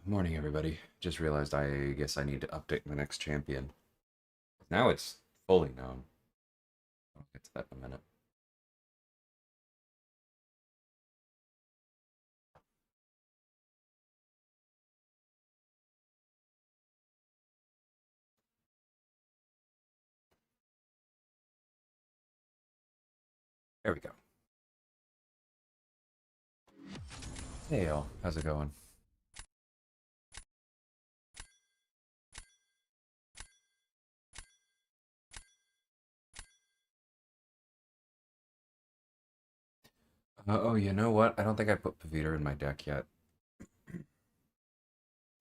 Morning, everybody. Just realized I guess I need to update my next champion. Now it's fully known. I'll get to that in a minute. There we go. Hey, y'all. How's it going? Oh, you know what? I don't think I put Pavita in my deck yet.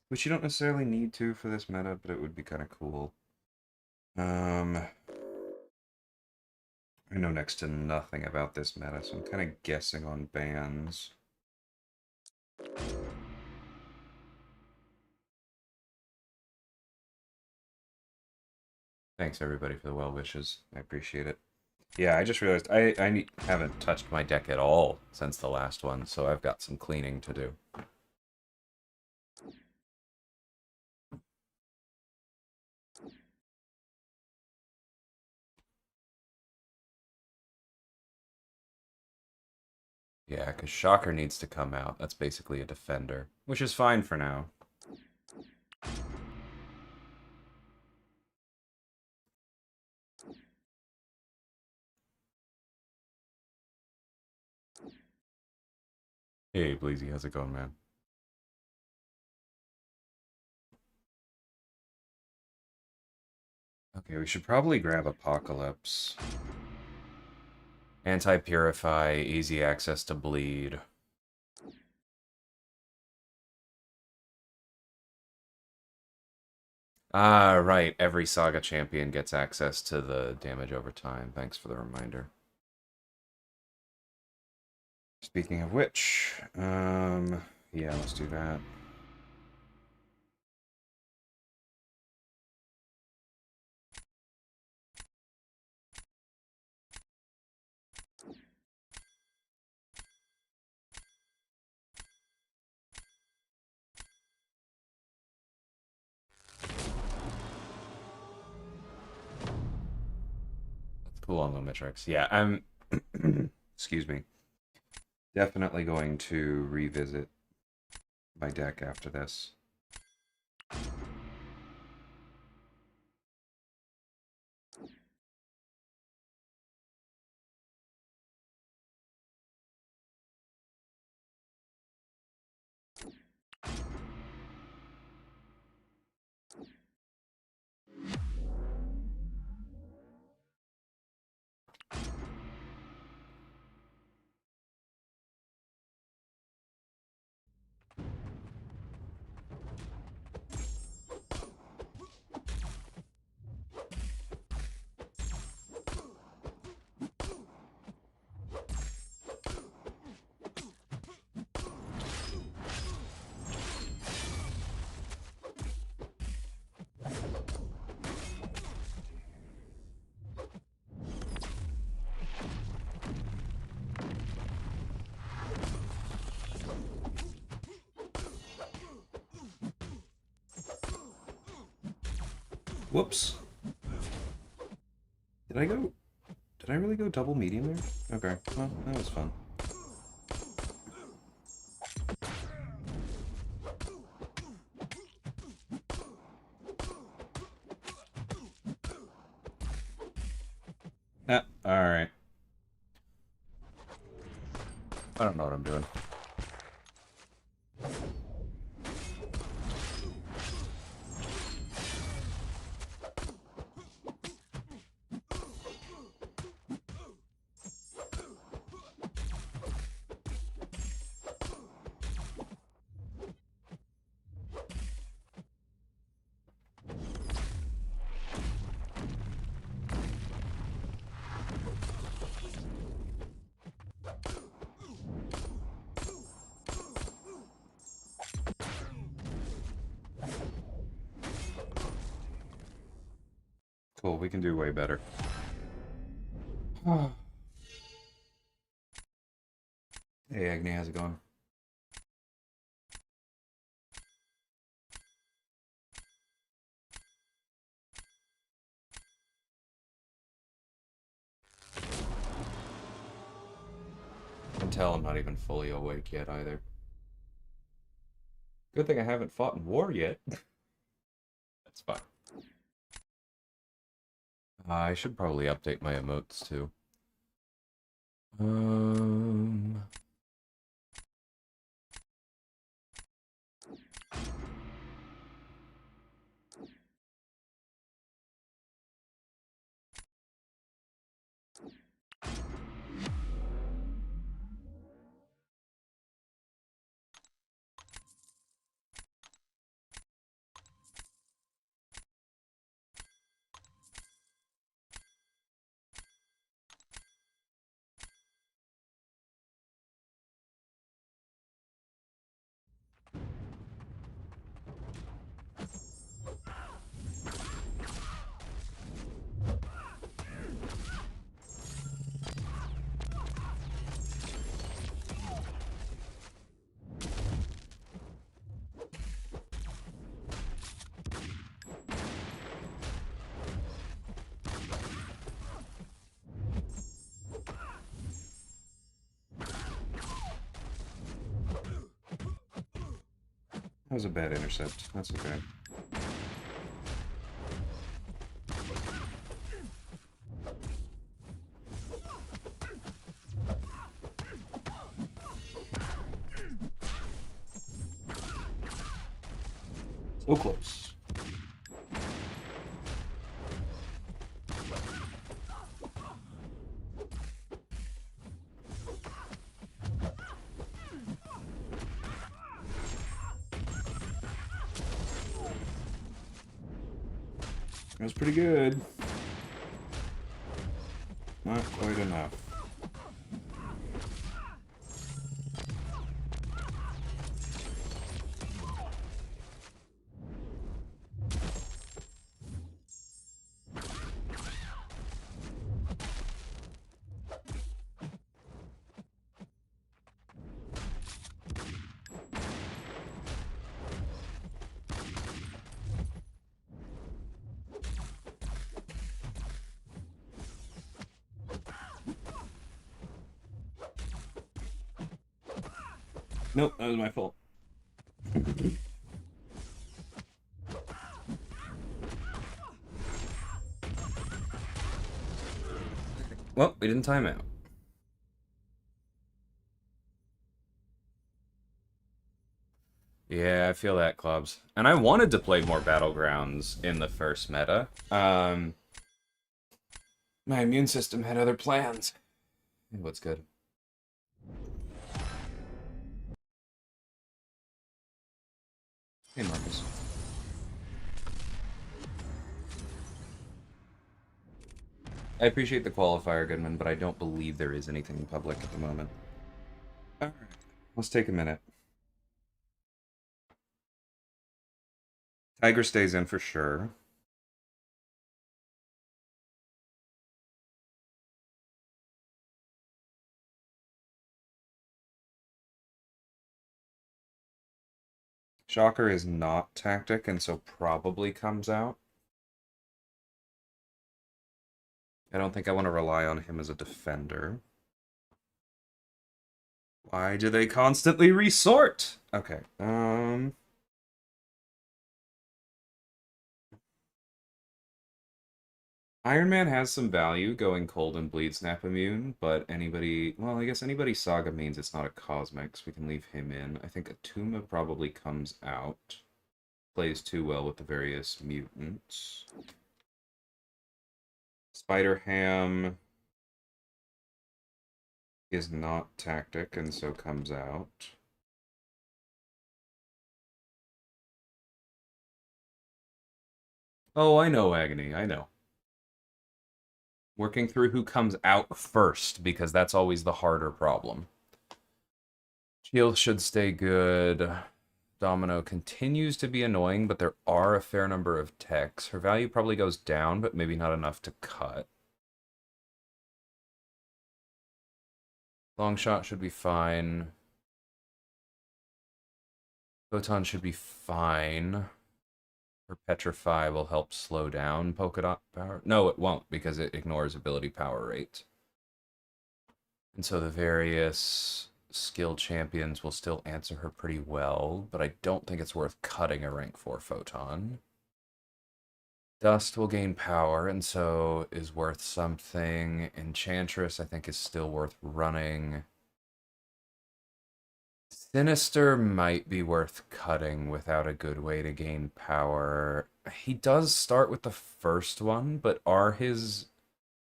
Which you don't necessarily need to for this meta, but it would be kind of cool. I know next to nothing about this meta, so I'm kind of guessing on bans. Thanks, everybody, for the well wishes. I appreciate it. Yeah, I just realized I haven't touched my deck at all since the last one, so I've got some cleaning to do. Yeah, because Shocker needs to come out. That's basically a defender, which is fine for now. Hey, Bleezy, how's it going, man? Okay, we should probably grab Apocalypse. Anti-Purify, easy access to bleed. Ah, right. Every Saga champion gets access to the damage over time. Thanks for the reminder. Speaking of which, yeah, let's do that. Let's cool on Lumitrix. Yeah, I'm... Excuse me. Definitely going to revisit my deck after this. Whoops. Did I really go double medium there? Okay, well, that was fun. Ah, alright. I don't know what I'm doing. Cool, we can do way better. Hey, Agni, how's it going? tell I'm not even fully awake yet either. Good thing I haven't fought in war yet. That's fine. I should probably update my emotes too. That was a bad intercept. That's okay. So close. That was pretty good. Not quite enough. Nope, that was my fault. Well, we didn't time out. Yeah, I feel that, Clubs. And I wanted to play more Battlegrounds in the first meta. My immune system had other plans. What's good? Hey, Marcus. I appreciate the qualifier, Goodman, but I don't believe there is anything public at the moment. Alright, let's take a minute. Tiger stays in for sure. Shocker is not tactic, and so probably comes out. I don't think I want to rely on him as a defender. Why do they constantly resort? Okay, Iron Man has some value going cold and bleed snap immune, but anybody, well, I guess anybody Saga means it's not a Cosmic, we can leave him in. I think Atuma probably comes out. Plays too well with the various mutants. Spider-Ham is not tactic and so comes out. Oh, I know, Agony, I know. Working through who comes out first, because that's always the harder problem. Shield should stay good. Domino continues to be annoying, but there are a fair number of techs. Her value probably goes down, but maybe not enough to cut. Long shot should be fine. Photon should be fine. Her Petrify will help slow down Polka Dot power. No, it won't, because it ignores ability power rate. And so the various skill champions will still answer her pretty well, but I don't think it's worth cutting a rank 4 photon. Dust will gain power, and so is worth something. Enchantress, I think, is still worth running. Sinister might be worth cutting without a good way to gain power. He does start with the first one, but are his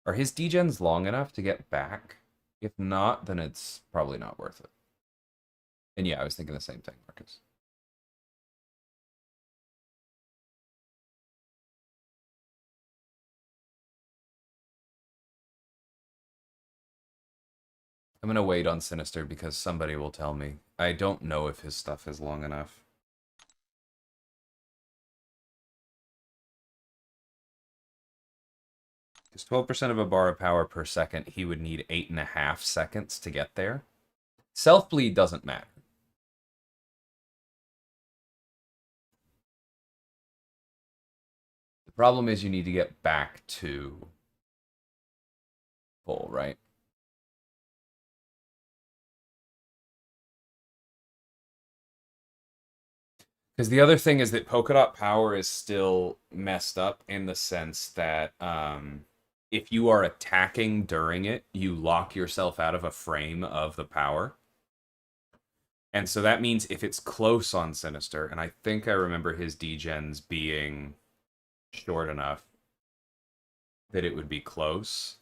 degens long enough to get back? If not, then it's probably not worth it. And yeah, I was thinking the same thing, Marcus. I'm gonna wait on Sinister because somebody will tell me. I don't know if his stuff is long enough. Because 12% of a bar of power per second, he would need 8.5 seconds to get there. Self-bleed doesn't matter. The problem is you need to get back to full, right? Because the other thing is that polka dot power is still messed up in the sense that if you are attacking during it, you lock yourself out of a frame of the power. And so that means if it's close on Sinister, and I think I remember his degens being short enough that it would be close,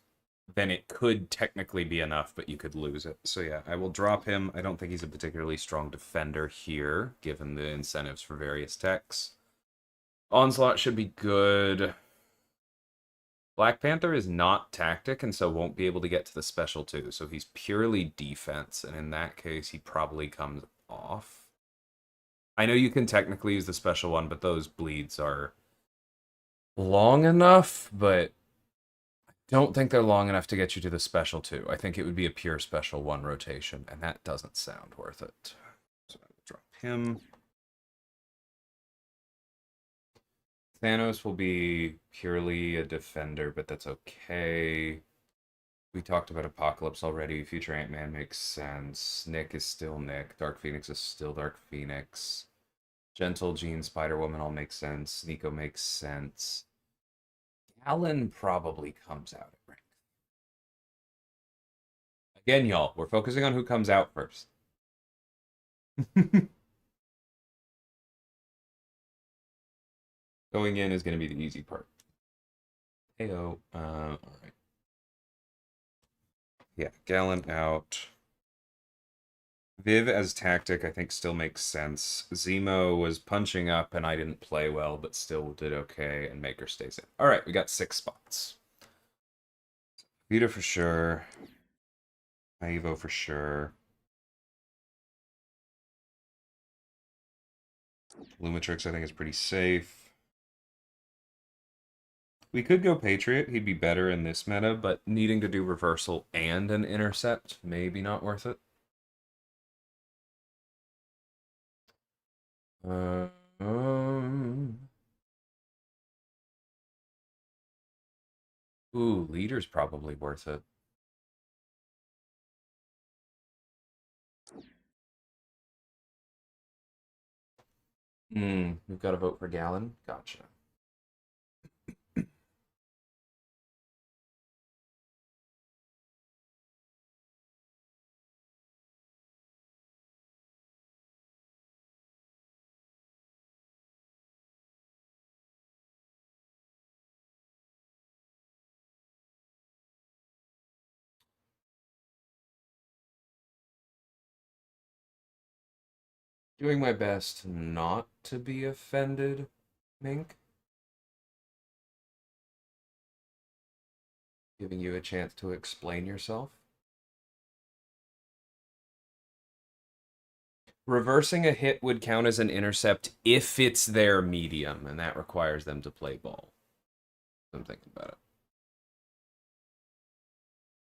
then it could technically be enough, but you could lose it. So yeah, I will drop him. I don't think he's a particularly strong defender here, given the incentives for various techs. Onslaught should be good. Black Panther is not tactic, and so won't be able to get to the special too. So he's purely defense, and in that case, he probably comes off. I know you can technically use the special one, but those bleeds are long enough, but don't think they're long enough to get you to the special 2. I think it would be a pure special 1 rotation, and that doesn't sound worth it. So I will drop him. Thanos will be purely a defender, but that's okay. We talked about Apocalypse already. Future Ant-Man makes sense. Nick is still Nick. Dark Phoenix is still Dark Phoenix. Gentle Jean, Spider-Woman all makes sense. Nico makes sense. Alan probably comes out at rank. Again, y'all, we're focusing on who comes out first. Going in is going to be the easy part. Heyo. All right. Yeah, Gallon out. Viv as tactic, I think, still makes sense. Zemo was punching up, and I didn't play well, but still did okay, and Maker stays in. All right, we got 6 spots. Vita for sure. Ivo for sure. Lumitrix, I think, is pretty safe. We could go Patriot. He'd be better in this meta, but needing to do reversal and an intercept, maybe not worth it. Ooh, leader's probably worth it. We've got to vote for Gallon. Gotcha. Doing my best not to be offended, Mink. Giving you a chance to explain yourself. Reversing a hit would count as an intercept if it's their medium, and that requires them to play ball. I'm thinking about it.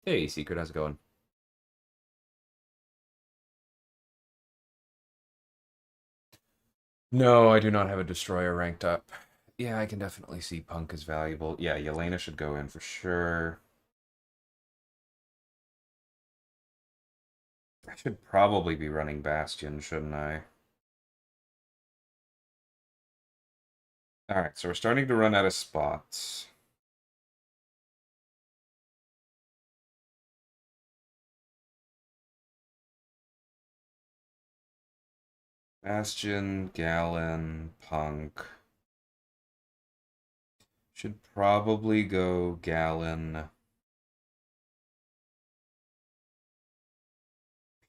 Hey, Secret, how's it going? No, I do not have a Destroyer ranked up. Yeah, I can definitely see Punk is valuable. Yeah, Yelena should go in for sure. I should probably be running Bastion, shouldn't I? Alright, so we're starting to run out of spots. Bastion, Gallon, Punk. Should probably go Gallon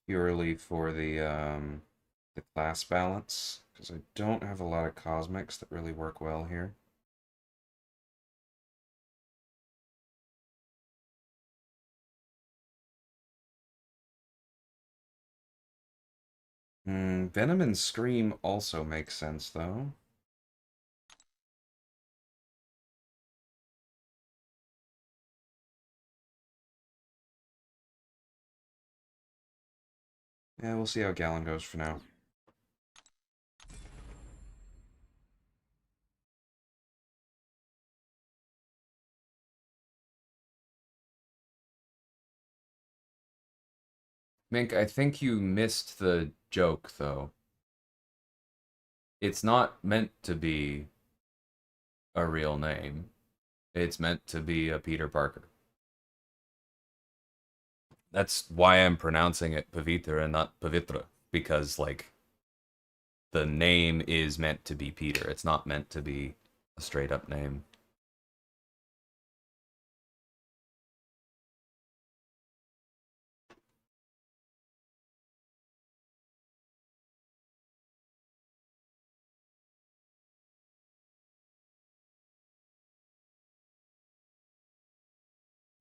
purely for the class balance, because I don't have a lot of cosmics that really work well here. Venom and Scream also makes sense, though. Yeah, we'll see how Gallon goes for now. Mink, I think you missed the joke, though. It's not meant to be a real name. It's meant to be a Peter Parker. That's why I'm pronouncing it Pavitra and not Pavitra, because, like, the name is meant to be Peter. It's not meant to be a straight up name.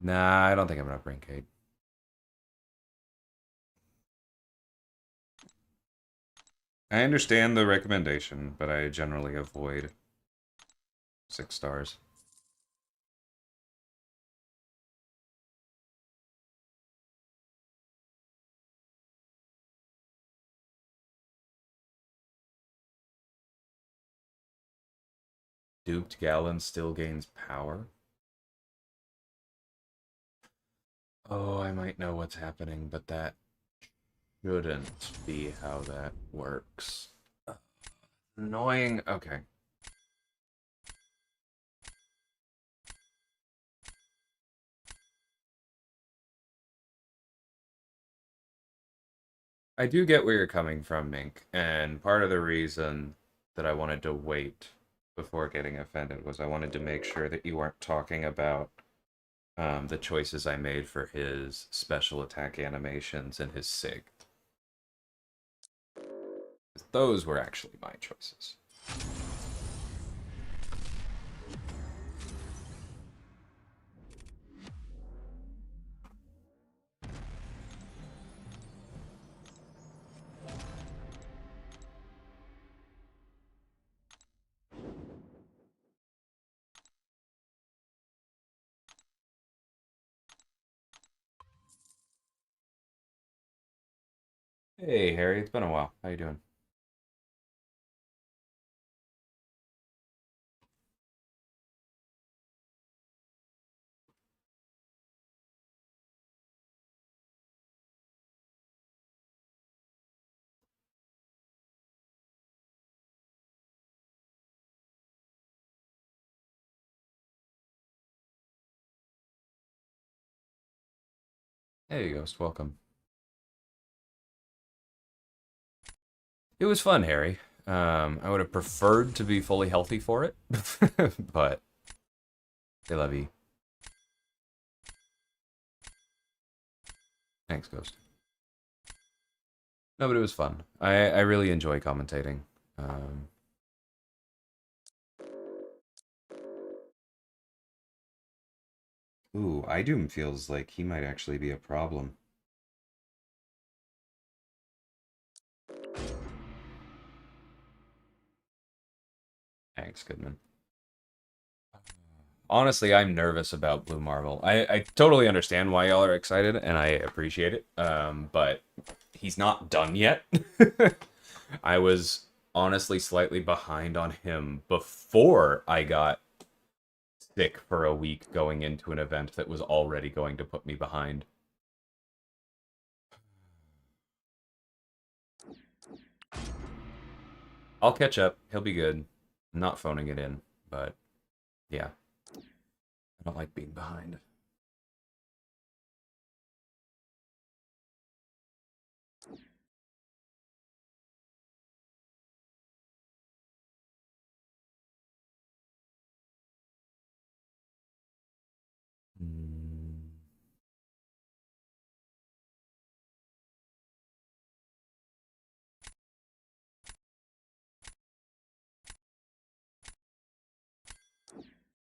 Nah, I don't think I'm gonna bring Kate. I understand the recommendation, but I generally avoid 6 stars. Duped Gallon still gains power. Oh, I might know what's happening, but that shouldn't be how that works. Annoying. Okay. I do get where you're coming from, Mink, and part of the reason that I wanted to wait before getting offended was I wanted to make sure that you weren't talking about the choices I made for his special attack animations and his SIG. Those were actually my choices. Hey, Harry, it's been a while. How you doing? Hey, Ghost, welcome. It was fun, Harry. I would have preferred to be fully healthy for it, but they love you. Thanks, Ghost. No, but it was fun. I really enjoy commentating. Um, Ooh, Idum feels like he might actually be a problem. Thanks, Goodman. Honestly, I'm nervous about Blue Marvel. I totally understand why y'all are excited, and I appreciate it. But he's not done yet. I was honestly slightly behind on him before I got sick for a week going into an event that was already going to put me behind. I'll catch up. He'll be good. I'm not phoning it in, but yeah. I don't like being behind.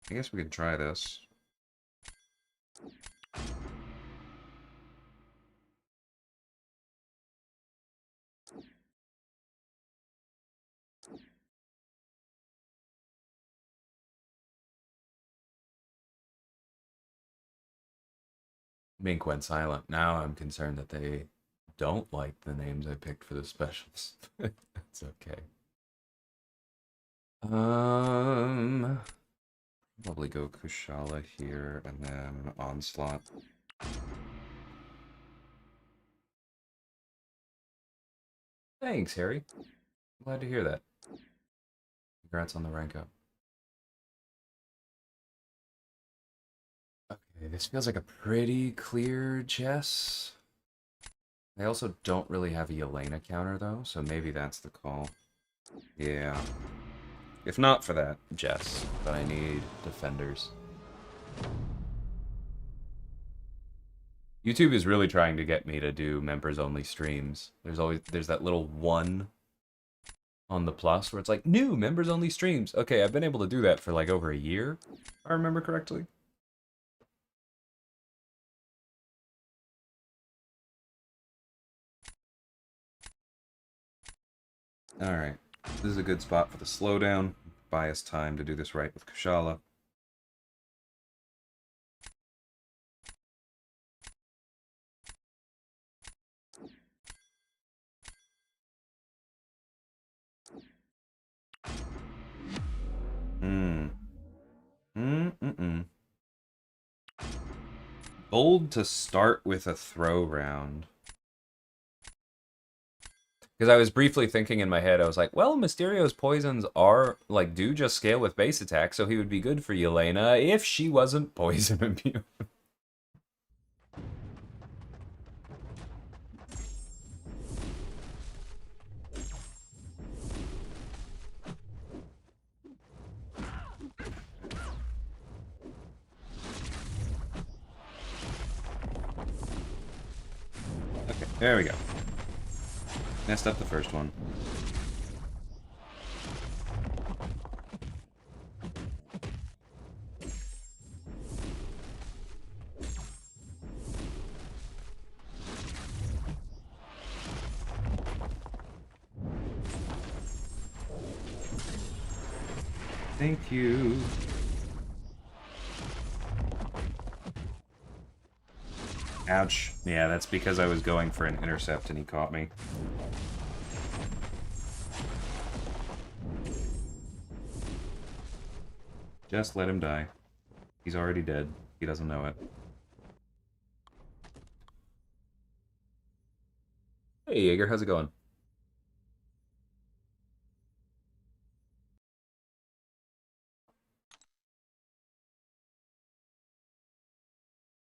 I guess we could try this. Mink went silent. Now I'm concerned that they don't like the names I picked for the specials. It's okay. Probably go Kushala here and then Onslaught. Thanks, Harry. Glad to hear that. Congrats on the rank up. Okay, this feels like a pretty clear chess. They also don't really have a Yelena counter, though, so maybe that's the call. Yeah. If not for that, Jess. But I need defenders. YouTube is really trying to get me to do members-only streams. There's that little 1 on the plus where it's like, new members-only streams. Okay, I've been able to do that for like over a year, if I remember correctly. Alright, this is a good spot for the slowdown. Buy us time to do this right with Kushala. Bold to start with a throw round. Because I was briefly thinking in my head, I was like, well, Mysterio's poisons do just scale with base attack, so he would be good for Yelena if she wasn't poison immune. Okay, there we go. Messed up the first one. Thank you. Ouch. Yeah, that's because I was going for an intercept and he caught me. Just let him die. He's already dead. He doesn't know it. Hey, Jaeger, how's it going?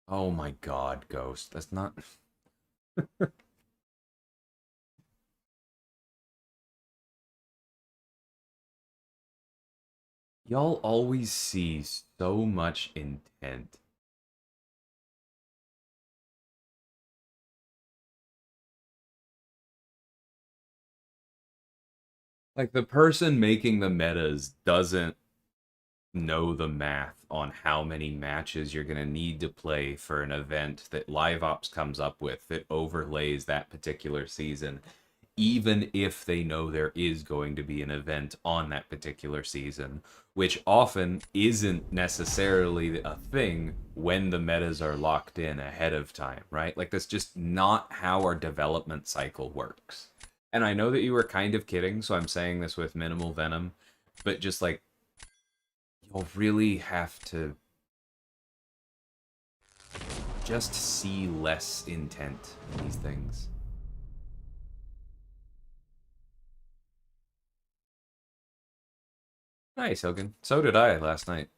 Oh my god, Ghost. That's not... Y'all always see so much intent. Like, the person making the metas doesn't know the math on how many matches you're going to need to play for an event that Live Ops comes up with that overlays that particular season, even if they know there is going to be an event on that particular season, which often isn't necessarily a thing when the metas are locked in ahead of time, right? Like, that's just not how our development cycle works. And I know that you were kind of kidding, so I'm saying this with minimal venom, but just like, you'll really have to just see less intent in these things. Nice, Hogan. So did I last night.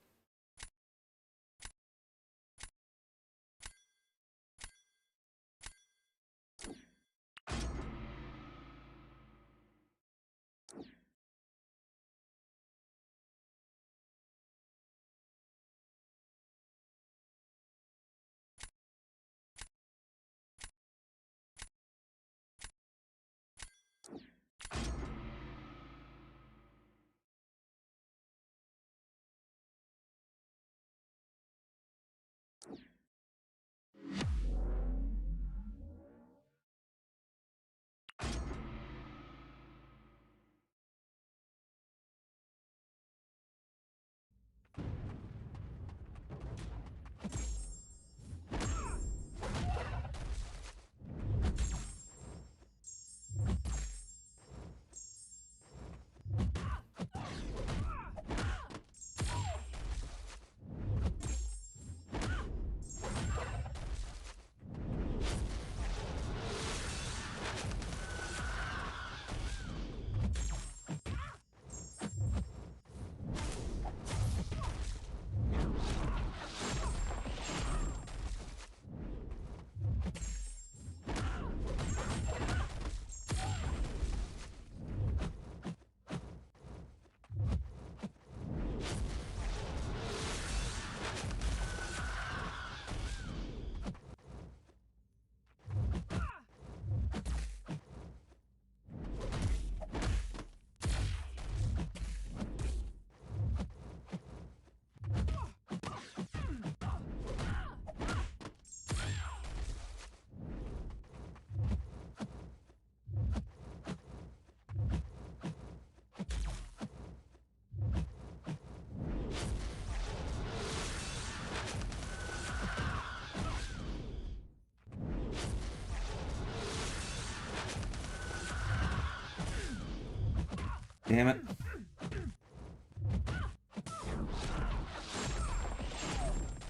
Damn it.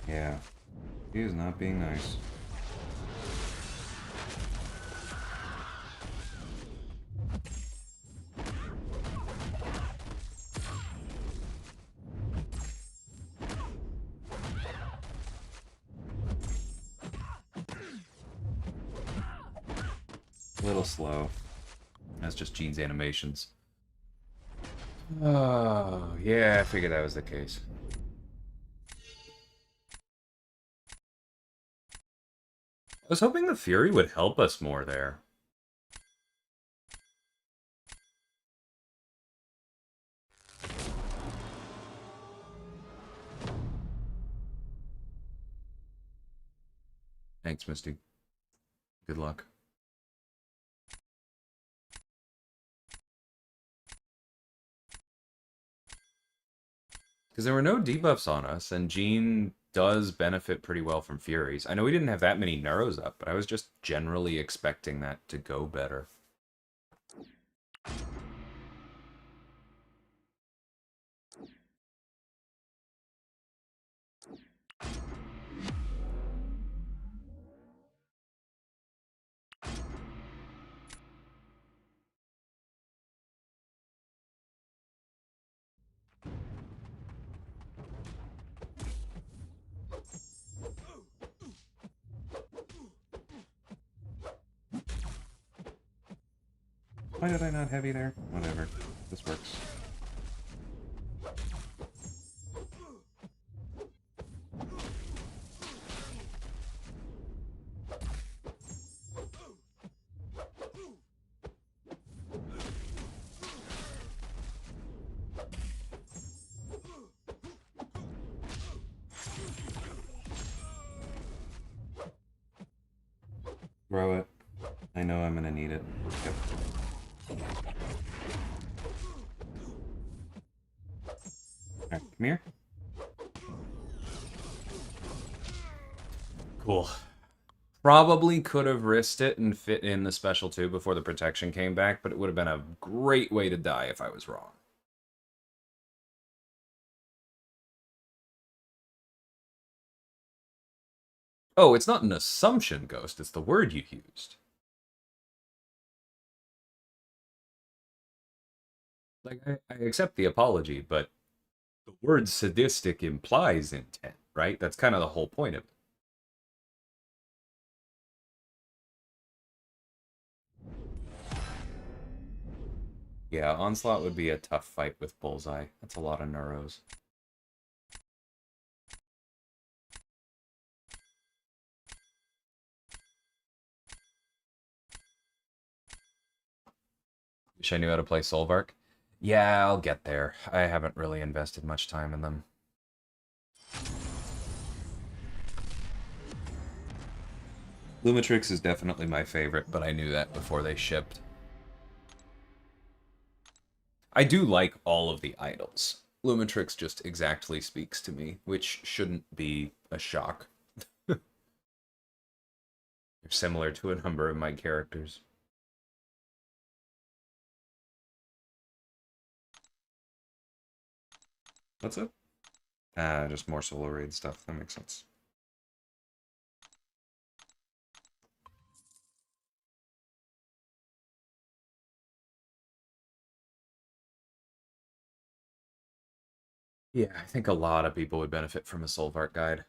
Yeah. He is not being nice. A little slow. That's just Gene's animations. Oh, yeah, I figured that was the case. I was hoping the Fury would help us more there. Thanks, Misty. Good luck. Because there were no debuffs on us, and Gene does benefit pretty well from Furies. I know we didn't have that many Neuros up, but I was just generally expecting that to go better. Why did I not heavy there? Whatever. This works. Throw it. I know I'm gonna need it. Yep. Alright, come here. Cool. Probably could have risked it and fit in the special 2 before the protection came back, but it would have been a great way to die if I was wrong. Oh, it's not an assumption, Ghost. It's the word you used. Like, I accept the apology, but The word sadistic implies intent, right? That's kind of the whole point of it. Yeah, Onslaught would be a tough fight with Bullseye. That's a lot of neuros. Wish I knew how to play Solvark. Yeah, I'll get there. I haven't really invested much time in them. Lumitrix is definitely my favorite, but I knew that before they shipped. I do like all of the idols. Lumitrix just exactly speaks to me, which shouldn't be a shock. They're similar to a number of my characters. What's up? Just more solo raid stuff. That makes sense. Yeah, I think a lot of people would benefit from a Solvark guide.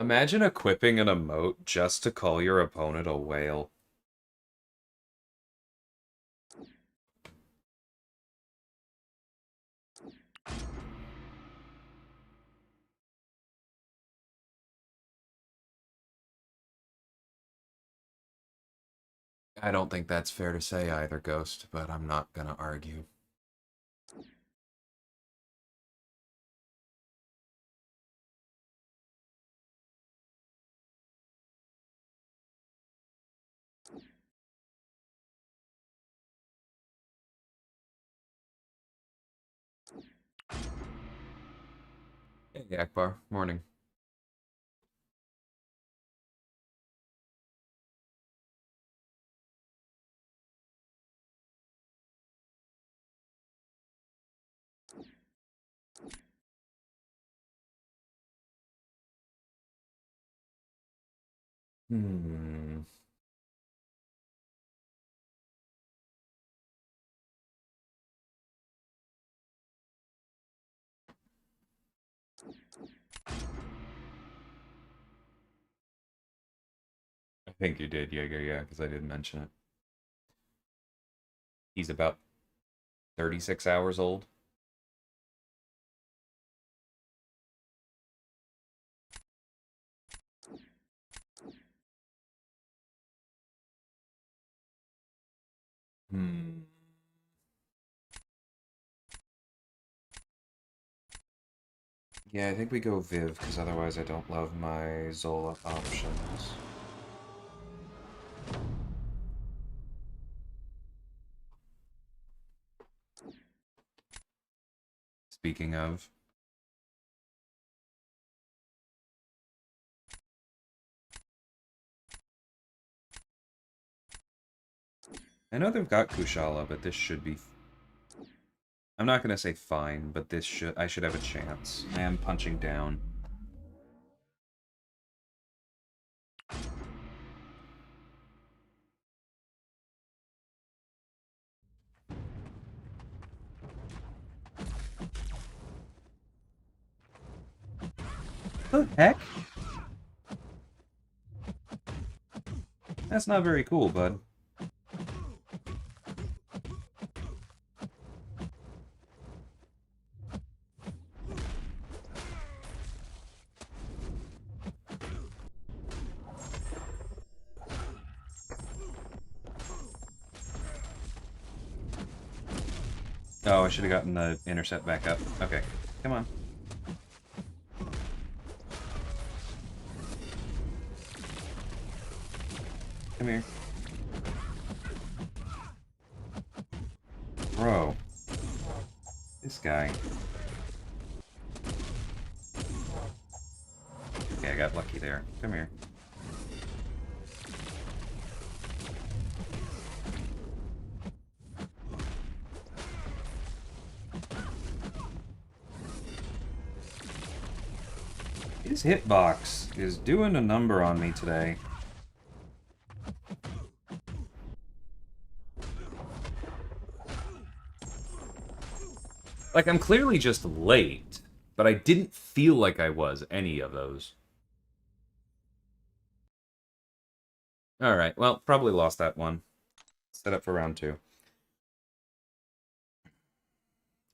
Imagine equipping an emote just to call your opponent a whale. I don't think that's fair to say either, Ghost, but I'm not gonna argue. Hey, Akbar. Morning. Hmm. I think you did, Jaeger, yeah, because I did mention it. He's about 36 hours old. Hmm. Yeah, I think we go Viv, because otherwise I don't love my Zola options. Speaking of, I know they've got Kushala, but this should be... I'm not going to say fine, but I should have a chance. I am punching down. The heck? That's not very cool, bud. Oh, I should have gotten the intercept back up. Okay, come on. Come here. Bro. This guy. Okay, I got lucky there. Come here. His hitbox is doing a number on me today. Like, I'm clearly just late, but I didn't feel like I was any of those. Alright, well, probably lost that one. Set up for round 2.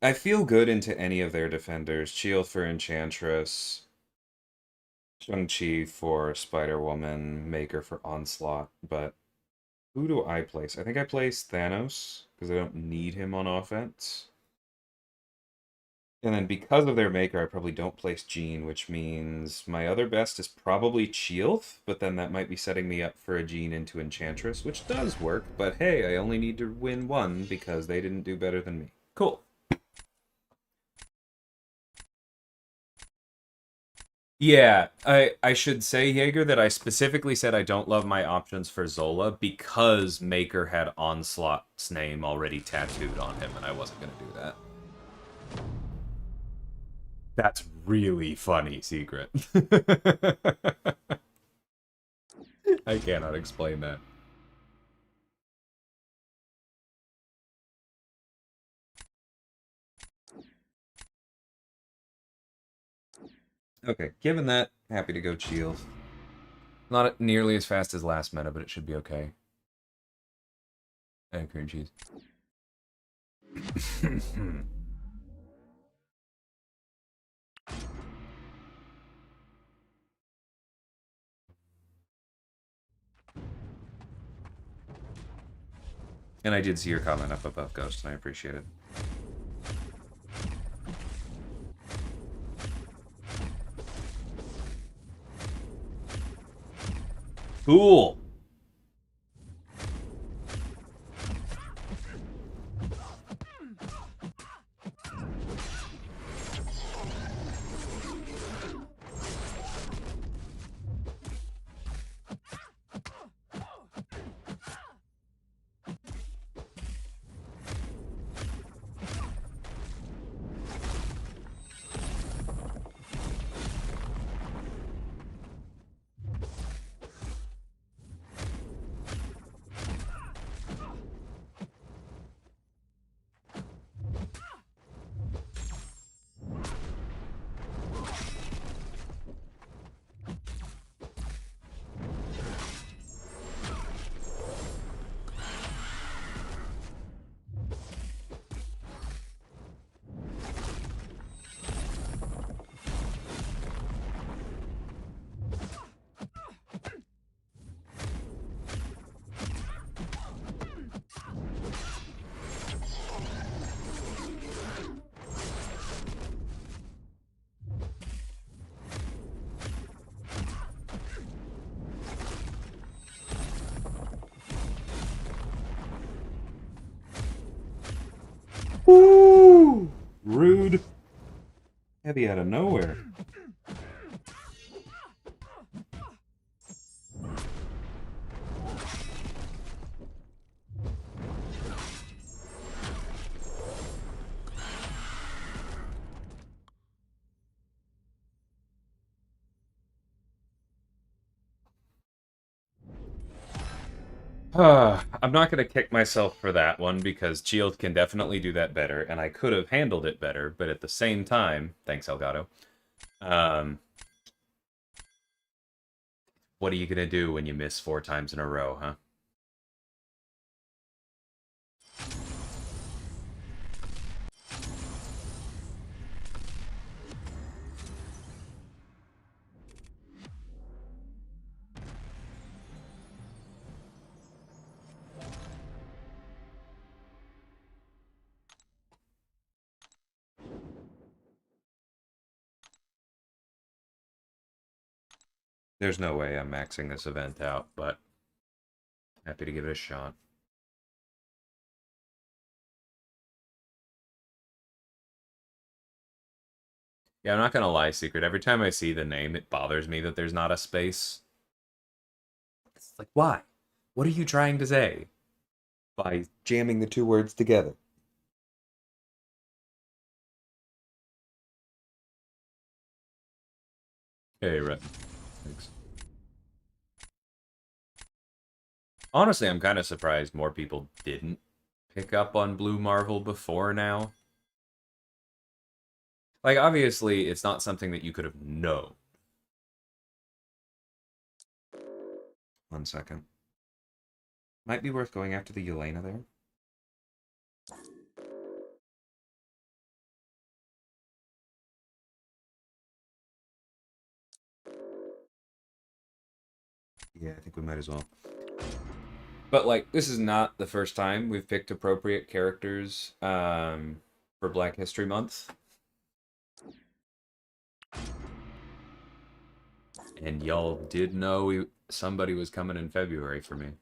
I feel good into any of their defenders. Shield for Enchantress, Shang-Chi for Spider-Woman, Maker for Onslaught, but who do I place? I think I place Thanos, because I don't need him on offense. And then because of their Maker, I probably don't place Jean, which means my other best is probably Chieelth, but then that might be setting me up for a Jean into Enchantress, which does work, but hey, I only need to win one because they didn't do better than me. Cool. Yeah, I should say, Jaeger, that I specifically said I don't love my options for Zola because Maker had Onslaught's name already tattooed on him, and I wasn't going to do that. That's really funny, Secret. I cannot explain that. Okay, given that, happy to go Shield. Not nearly as fast as last meta, but it should be okay. And cream cheese. And I did see your comment up above, Ghost, and I appreciate it. Cool! Woo! Rude. Heavy out of nowhere. I'm not going to kick myself for that one because Shield can definitely do that better, and I could have handled it better, but at the same time, thanks Elgato, what are you going to do when you miss 4 times in a row, huh? There's no way I'm maxing this event out, but happy to give it a shot. Yeah, I'm not gonna lie, Secret. Every time I see the name, it bothers me that there's not a space. It's like, why? What are you trying to say? By jamming the two words together. Hey, Rhett. Thanks. Honestly, I'm kind of surprised more people didn't pick up on Blue Marvel before now. Like, obviously, it's not something that you could have known. 1 second. Might be worth going after the Yelena there. Yeah, I think we might as well. But, like, this is not the first time we've picked appropriate characters for Black History Month. And y'all did know somebody was coming in February for me.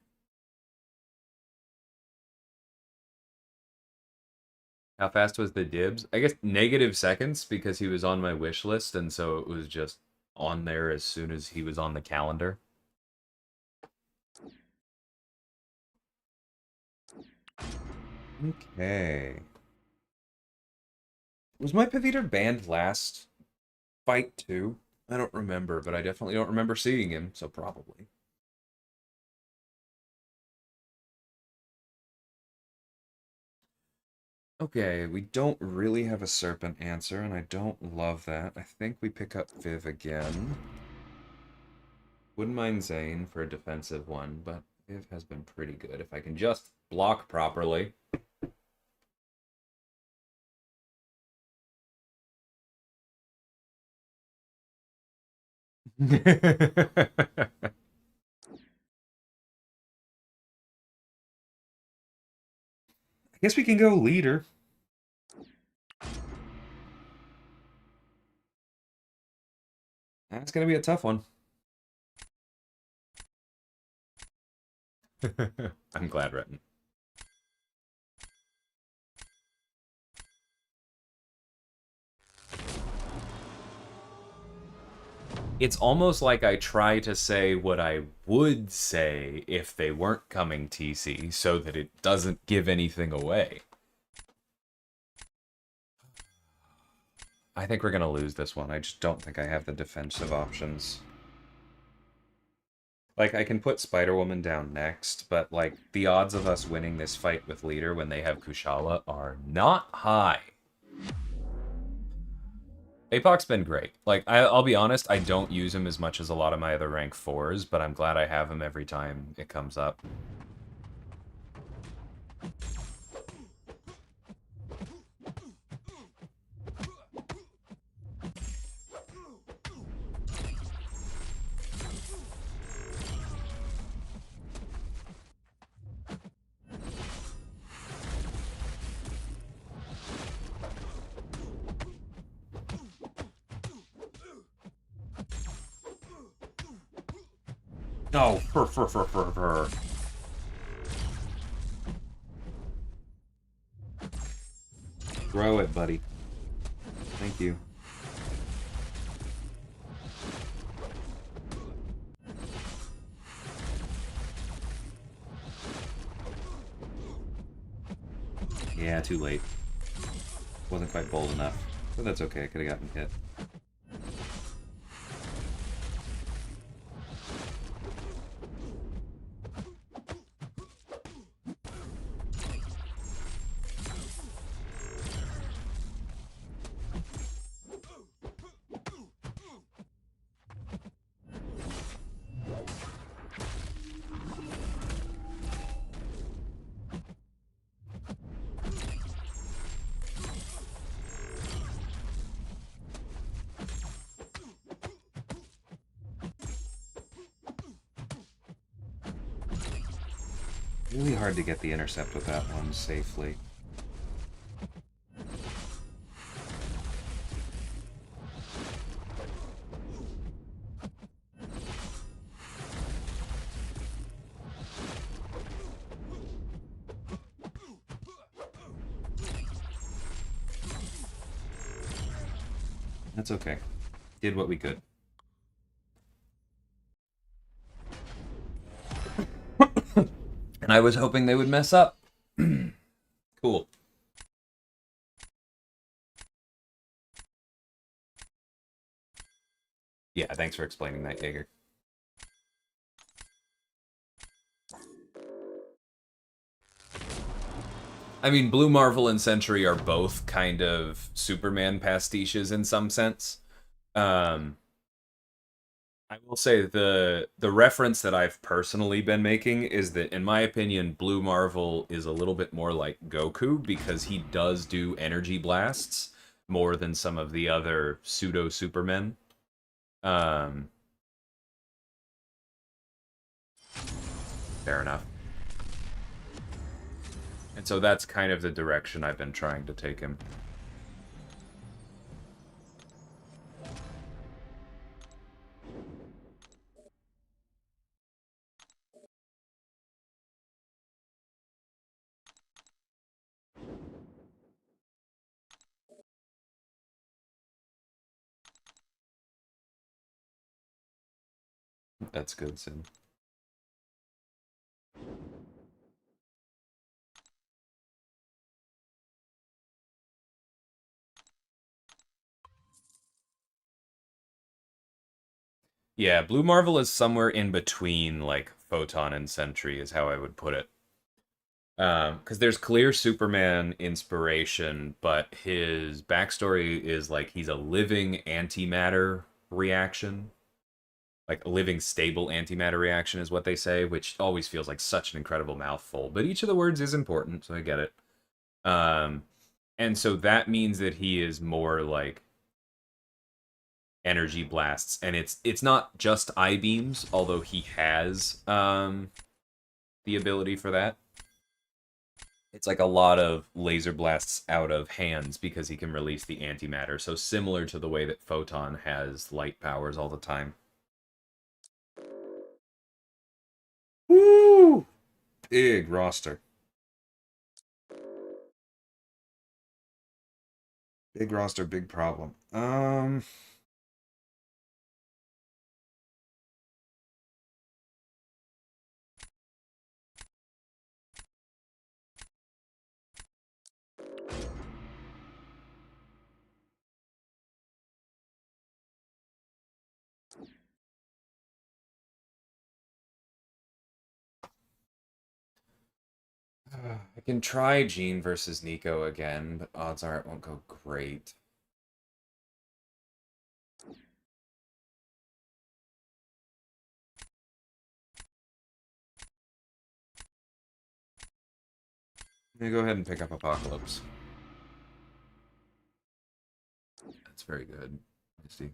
How fast was the dibs? I guess -seconds because he was on my wish list, and so it was just on there as soon as he was on the calendar. Okay. Was my Paviter banned last fight too? I don't remember, but I definitely don't remember seeing him, so probably. Okay, we don't really have a Serpent answer, and I don't love that. I think we pick up Viv again. Wouldn't mind Zane for a defensive one, but Viv has been pretty good. If I can just block properly. I guess we can go leader. That's going to be a tough one. I'm glad, Retton. It's almost like I try to say what I would say if they weren't coming TC so that it doesn't give anything away. I think we're going to lose this one. I just don't think I have the defensive options. Like, I can put Spider-Woman down next, but, like, the odds of us winning this fight with leader when they have Kushala are not high. Apoc's been great. Like, I'll be honest, I don't use him as much as a lot of my other rank 4s, but I'm glad I have him every time it comes up. No, fur. Throw it, buddy. Thank you. Yeah, too late. Wasn't quite bold enough. But that's okay, I could have gotten hit. Really hard to get the intercept with that one safely. That's okay. Did what we could. And I was hoping they would mess up. Cool. Yeah, thanks for explaining that, Jaeger. I mean, Blue Marvel and Sentry are both kind of Superman pastiches in some sense. Um, I will say the reference that I've personally been making is that, in my opinion, Blue Marvel is a little bit more like Goku because he does do energy blasts more than some of the other pseudo Supermen. Um, Fair enough. And so that's kind of the direction I've been trying to take him. That's good, Sin. Yeah, Blue Marvel is somewhere in between like Photon and Sentry is how I would put it. Because there's clear Superman inspiration, but his backstory is like he's a living antimatter reaction. Like a living stable antimatter reaction is what they say, which always feels like such an incredible mouthful. But each of the words is important, so I get it. Um, and so that means that he is more like energy blasts, and it's not just I beams, although he has the ability for that. It's like a lot of laser blasts out of hands because he can release the antimatter. So similar to the way that Photon has light powers all the time. Woo! Big roster. Big roster, big problem. I can try Jean versus Nico again, but odds are it won't go great. I'm gonna go ahead and pick up Apocalypse. That's very good. Let's see.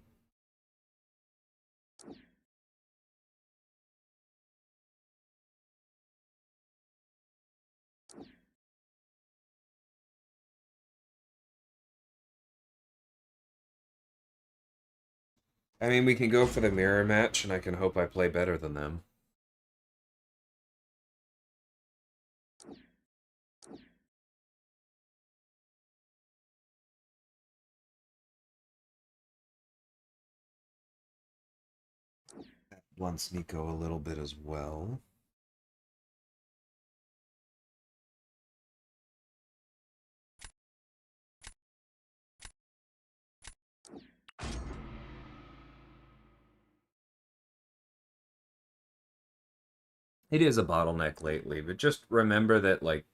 I mean, we can go for the mirror match, and I can hope I play better than them. That blunts Nico a little bit as well. It is a bottleneck lately, but just remember that, like,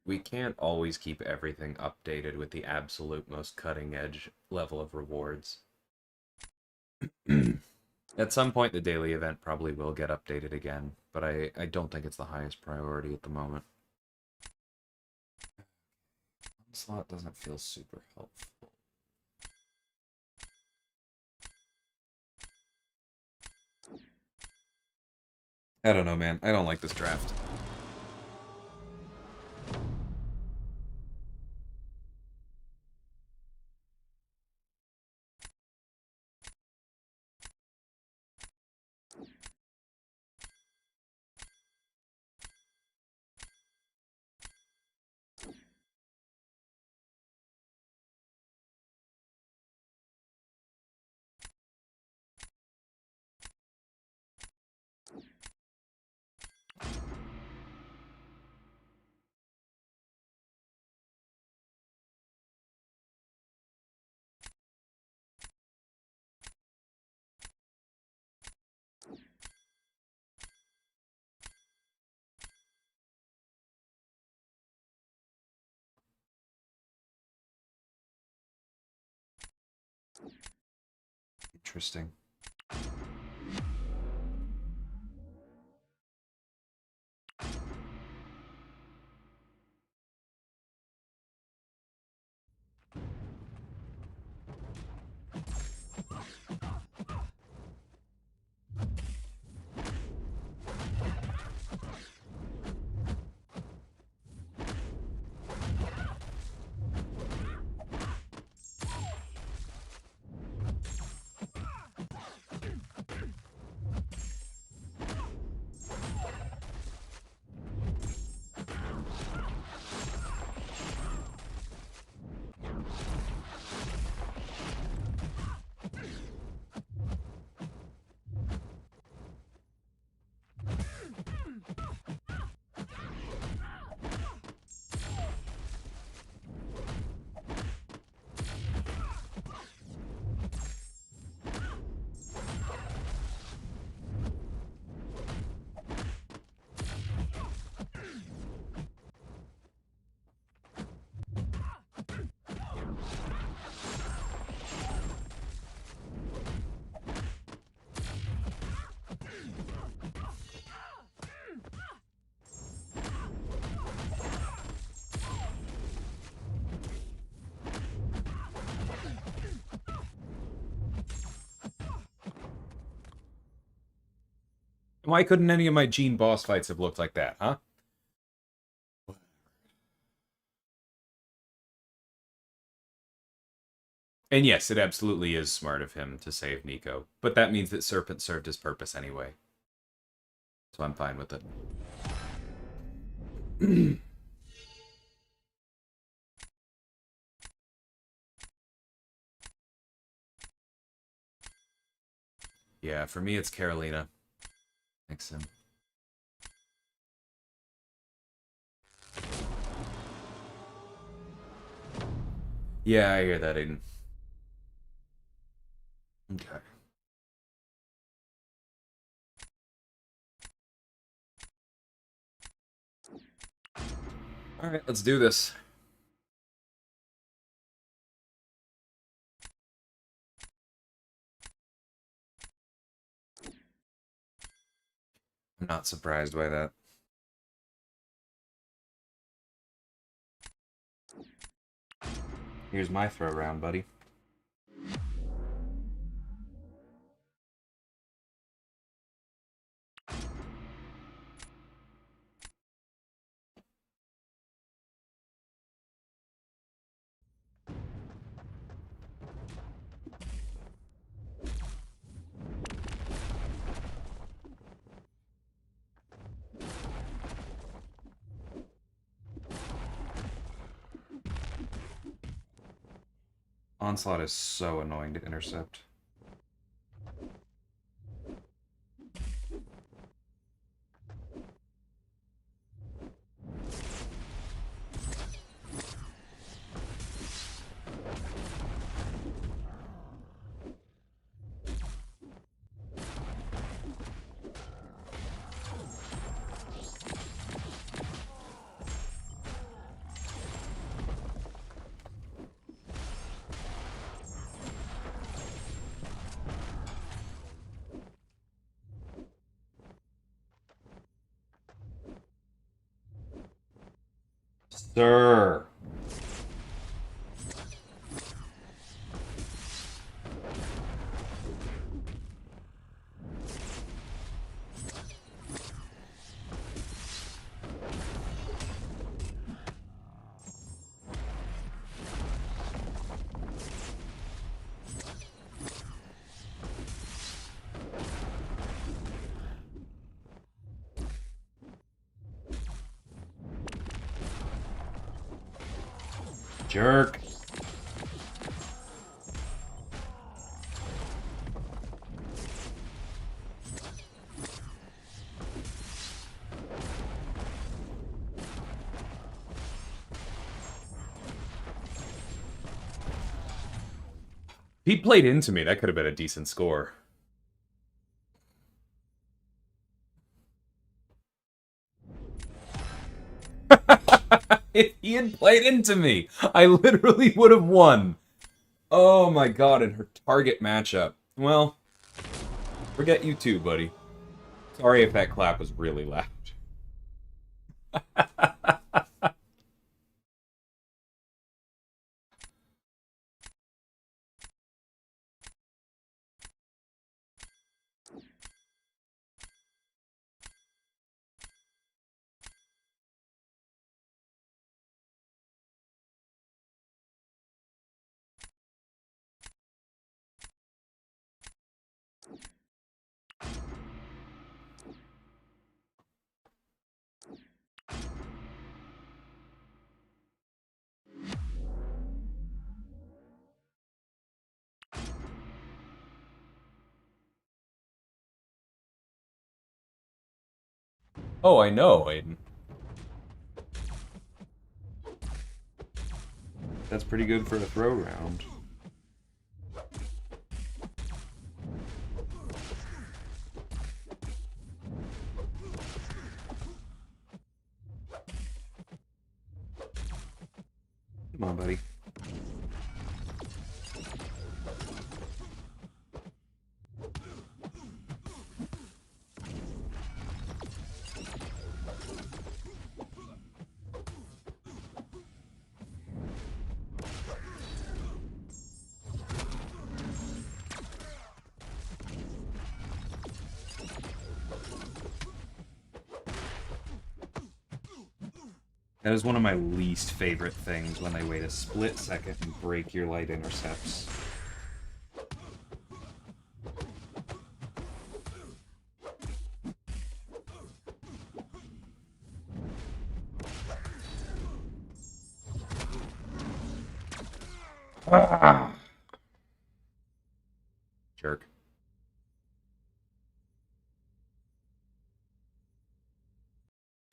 we can't always keep everything updated with the absolute most cutting edge level of rewards. At some point, the daily event probably will get updated again, but I don't think it's the highest priority at the moment. Slot doesn't feel super helpful. I don't know, man. I don't like this draft. Interesting. Why couldn't any of my Gene boss fights have looked like that, huh? And yes, it absolutely is smart of him to save Nico, but that means that Serpent served his purpose anyway. So I'm fine with it. Yeah, for me it's Carolina. Makes him. Yeah, I hear that, Aiden. Okay. Alright, let's do this. I'm not surprised by that. Here's my throw round, buddy. Onslaught is so annoying to intercept. Sir. Jerk. He played into me. That could have been a decent score. If he had played into me, I literally would have won. Oh my god, in her target matchup. Well, forget you too, buddy. Sorry if that clap was really loud. Oh, I know, Aiden. That's pretty good for a throw round. Come on, buddy. That is one of my least favorite things, when they wait a split second and break your light intercepts. Ah! Jerk.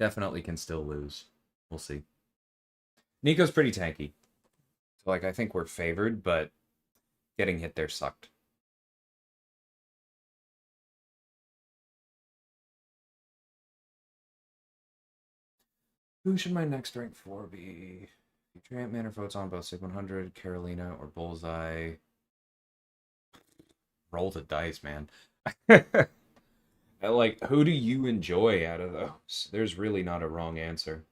Definitely can still lose. We'll see. Nico's pretty tanky. So, like, I think we're favored, but getting hit there sucked. Who should my next rank 4 be? Giant Manor votes on both Sig 100, Carolina, or Bullseye. Roll the dice, man. Like, who do you enjoy out of those? There's really not a wrong answer.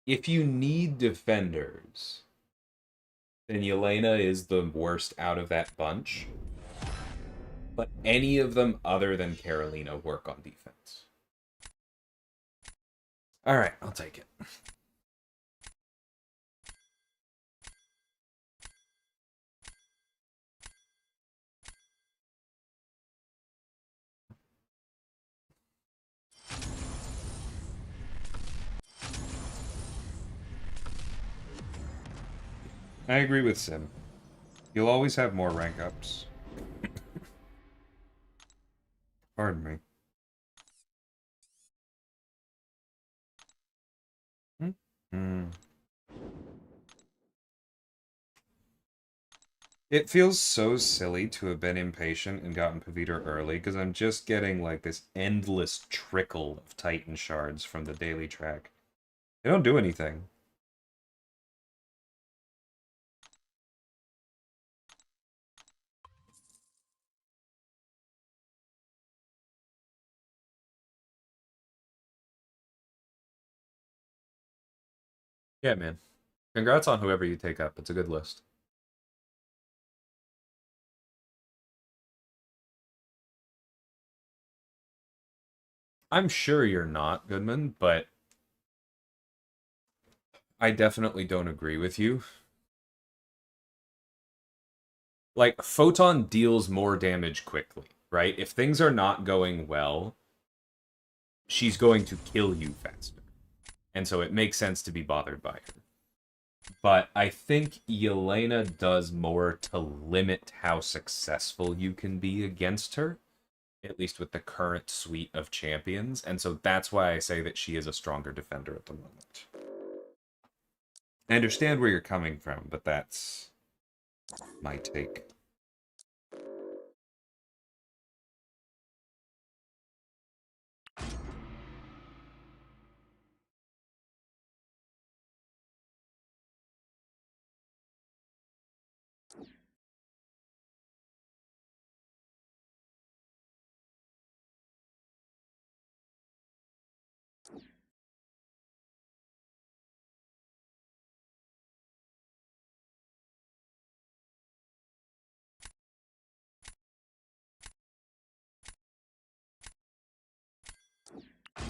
If you need defenders, then Yelena is the worst out of that bunch. But any of them other than Carolina work on defense. Alright, I'll take it. I agree with Sim. You'll always have more rank ups. Pardon me. Hmm. It feels so silly to have been impatient and gotten Paviter early, because I'm just getting like this endless trickle of Titan shards from the daily track. They don't do anything. Yeah, man. Congrats on whoever you take up. It's a good list. I'm sure you're not, Goodman, but I definitely don't agree with you. Like, Photon deals more damage quickly, right? If things are not going well, she's going to kill you faster. And so it makes sense to be bothered by her. But I think Yelena does more to limit how successful you can be against her, at least with the current suite of champions. And so that's why I say that she is a stronger defender at the moment. I understand where you're coming from, but that's my take.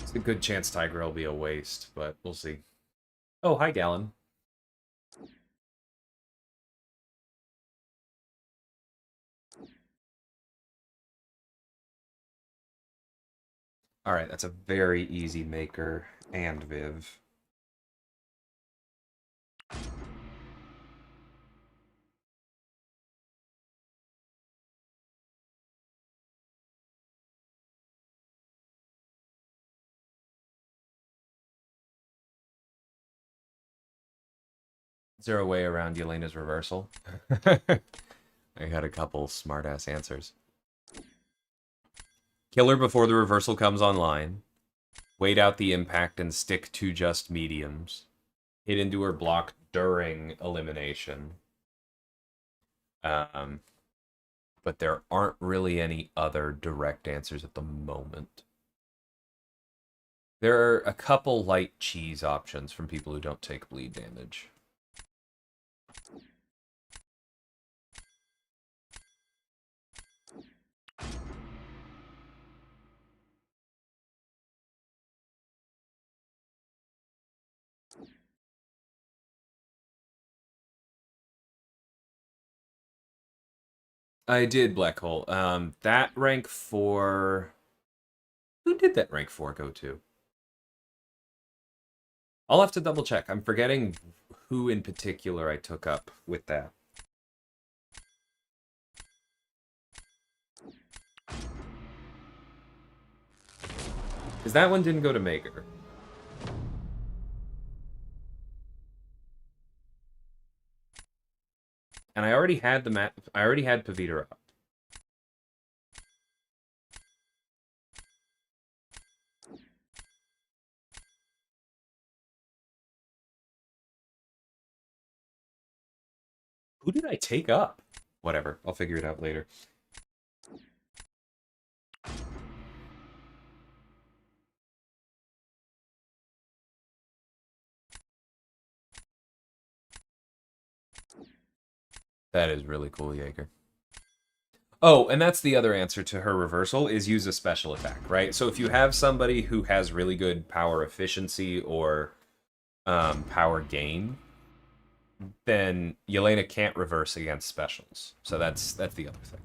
It's a good chance Tiger will be a waste, but we'll see. Oh, hi, Gallon. All right, that's a very easy Maker and Viv. Is there a way around Yelena's reversal? I had a couple smart-ass answers. Kill her before the reversal comes online. Wait out the impact and stick to just mediums. Hit into her block during elimination. But there aren't really any other direct answers at the moment. There are a couple light cheese options from people who don't take bleed damage. I did Black Hole. That rank 4... Who did that rank 4 go to? I'll have to double check. I'm forgetting who in particular I took up with that. Because that one didn't go to Maker. And I already had the map. I already had Pavitra up. Who did I take up? Whatever. I'll figure it out later. That is really cool, Jaeger. Oh, and that's the other answer to her reversal, is use a special attack, right? So if you have somebody who has really good power efficiency or power gain, then Yelena can't reverse against specials. So that's the other thing.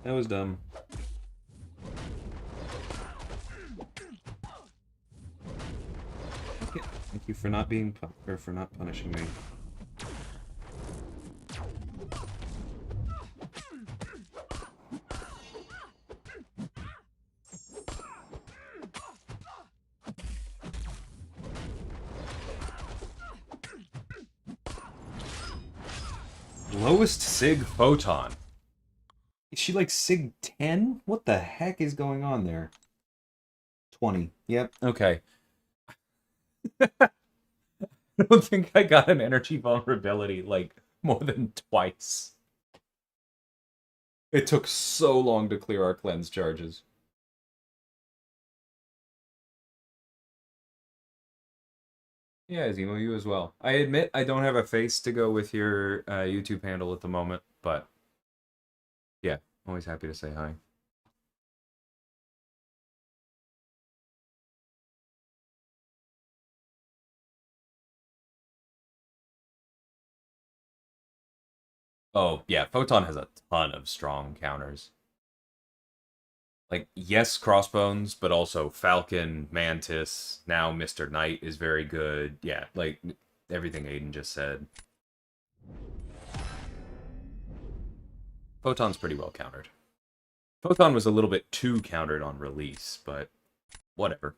That was dumb. Okay. Thank you for not being for not punishing me. Lowest Sig Photon. Is she like Sig 10? What the heck is going on there? 20. Yep. Okay. I don't think I got an energy vulnerability like more than twice. It took so long to clear our cleanse charges. Yeah, Zemo, you as well. I admit I don't have a face to go with your YouTube handle at the moment, but yeah, always happy to say hi. Oh, yeah, Photon has a ton of strong counters. Like, yes, Crossbones, but also Falcon, Mantis, now Mr. Knight is very good. Yeah, like, everything Aiden just said. Photon's pretty well countered. Photon was a little bit too countered on release, but whatever.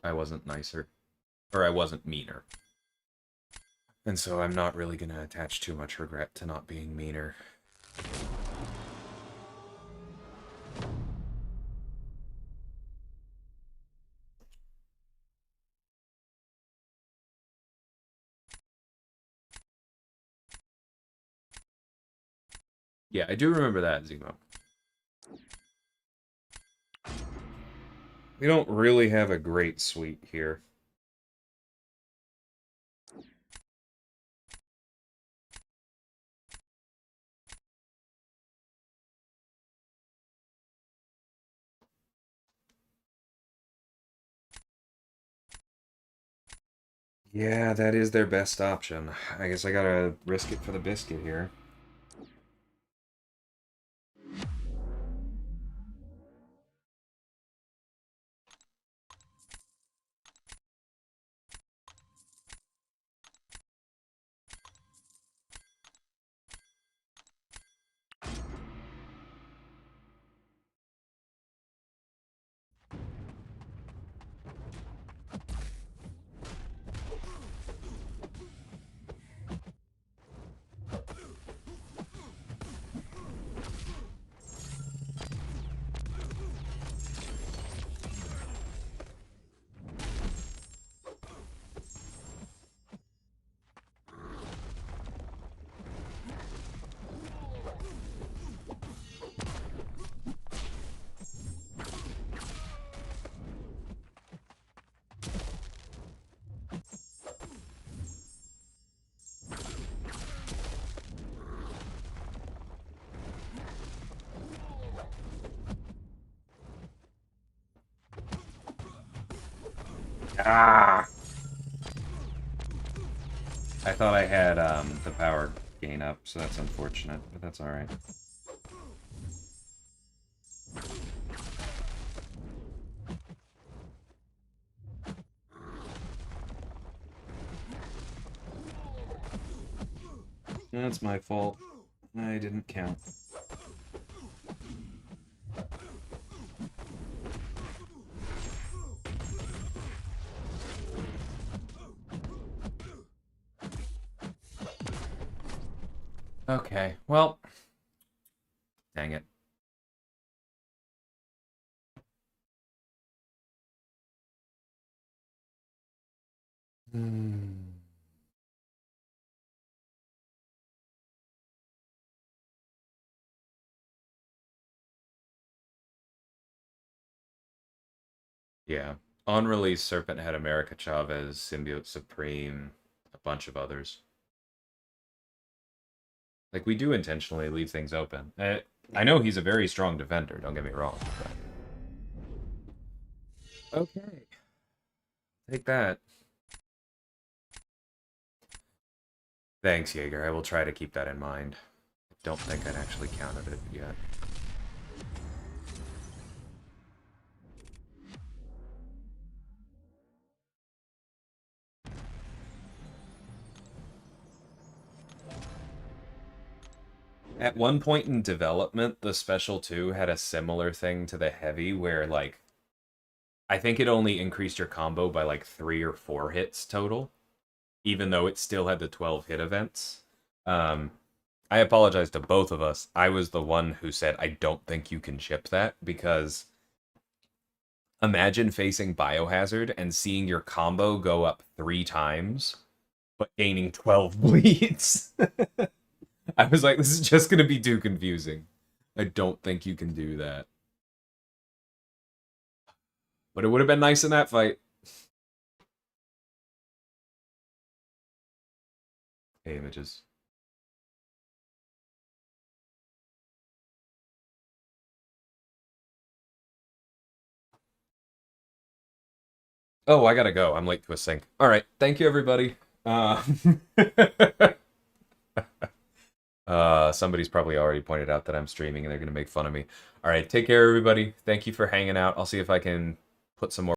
I wasn't nicer. Or I wasn't meaner. And so I'm not really going to attach too much regret to not being meaner. Yeah, I do remember that, Zemo. We don't really have a great suite here. Yeah, that is their best option. I guess I gotta risk it for the biscuit here. Ah! I thought I had the power gain up, so that's unfortunate, but that's alright. That's my fault. I didn't count. Okay, well, dang it. Yeah. On release, Serpent had America Chavez, Symbiote Supreme, a bunch of others. Like, we do intentionally leave things open. I know he's a very strong defender, don't get me wrong. But... Okay. Take that. Thanks, Jaeger. I will try to keep that in mind. I don't think I'd actually counted it yet. At one point in development, the Special 2 had a similar thing to the Heavy, where, like, I think it only increased your combo by, like, 3 or 4 hits total, even though it still had the 12 hit events. I apologize to both of us. I was the one who said, I don't think you can chip that, because imagine facing Biohazard and seeing your combo go up 3 times, but gaining 12 bleeds. I was like, this is just going to be too confusing. I don't think you can do that. But it would have been nice in that fight. Hey, images. Oh, I gotta go. I'm late to a sync. All right. Thank you, everybody. Somebody's probably already pointed out that I'm streaming and they're going to make fun of me. All right. Take care, everybody. Thank you for hanging out. I'll see if I can put some more